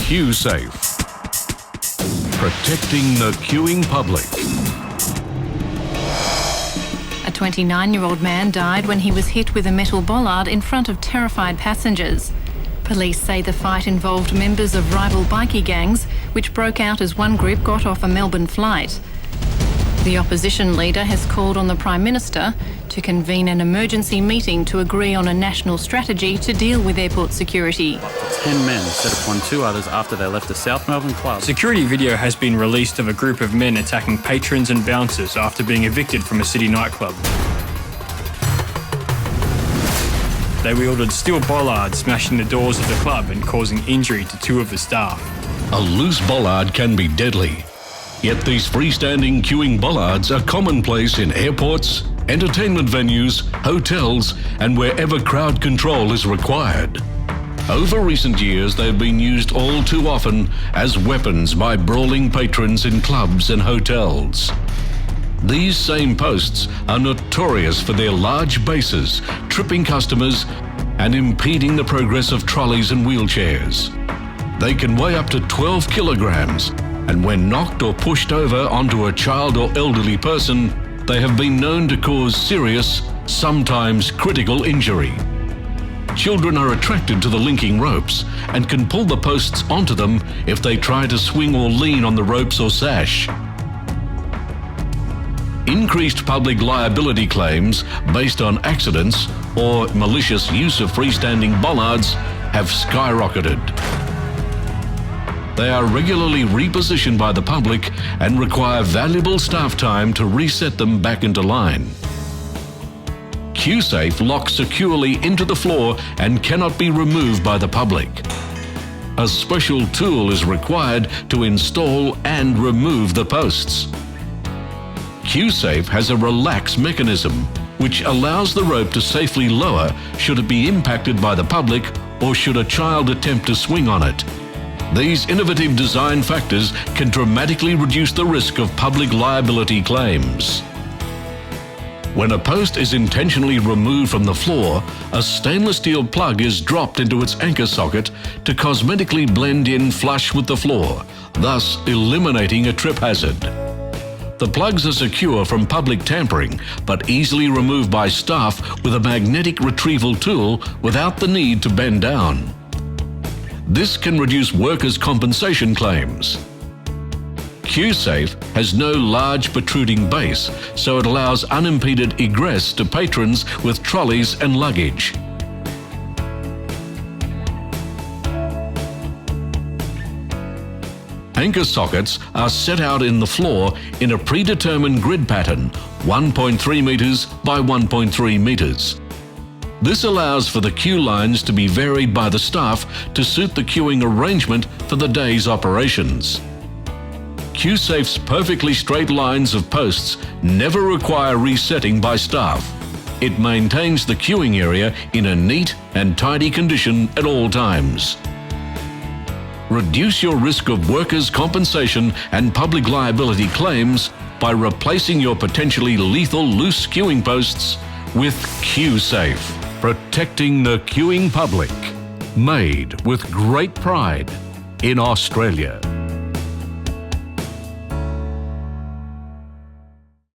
QSafe. Protecting the queuing public. A 29-year-old man died when he was hit with a metal bollard in front of terrified passengers. Police say the fight involved members of rival bikie gangs, which broke out as one group got off a Melbourne flight. The opposition leader has called on the Prime Minister to convene an emergency meeting to agree on a national strategy to deal with airport security. 10 men set upon 2 others after they left the South Melbourne club. Security video has been released of a group of men attacking patrons and bouncers after being evicted from a city nightclub. They wielded steel bollards, smashing the doors of the club and causing injury to 2 of the staff. A loose bollard can be deadly. Yet these freestanding queuing bollards are commonplace in airports, entertainment venues, hotels, and wherever crowd control is required. Over recent years, they've been used all too often as weapons by brawling patrons in clubs and hotels. These same posts are notorious for their large bases, tripping customers and impeding the progress of trolleys and wheelchairs. They can weigh up to 12 kilograms, and when knocked or pushed over onto a child or elderly person, they have been known to cause serious, sometimes critical injury. Children are attracted to the linking ropes and can pull the posts onto them if they try to swing or lean on the ropes or sash. Increased public liability claims based on accidents or malicious use of freestanding bollards have skyrocketed. They are regularly repositioned by the public and require valuable staff time to reset them back into line. QSafe locks securely into the floor and cannot be removed by the public. A special tool is required to install and remove the posts. QSafe has a relax mechanism which allows the rope to safely lower should it be impacted by the public or should a child attempt to swing on it. These innovative design factors can dramatically reduce the risk of public liability claims. When a post is intentionally removed from the floor, a stainless steel plug is dropped into its anchor socket to cosmetically blend in flush with the floor, thus eliminating a trip hazard. The plugs are secure from public tampering, but easily removed by staff with a magnetic retrieval tool without the need to bend down. This can reduce workers' compensation claims. QSafe has no large protruding base, so it allows unimpeded egress to patrons with trolleys and luggage. Anchor sockets are set out in the floor in a predetermined grid pattern, 1.3 metres by 1.3 metres. This allows for the queue lines to be varied by the staff to suit the queuing arrangement for the day's operations. QSafe's perfectly straight lines of posts never require resetting by staff. It maintains the queuing area in a neat and tidy condition at all times. Reduce your risk of workers' compensation and public liability claims by replacing your potentially lethal loose queuing posts with QSafe. Protecting the queuing public. Made with great pride in Australia.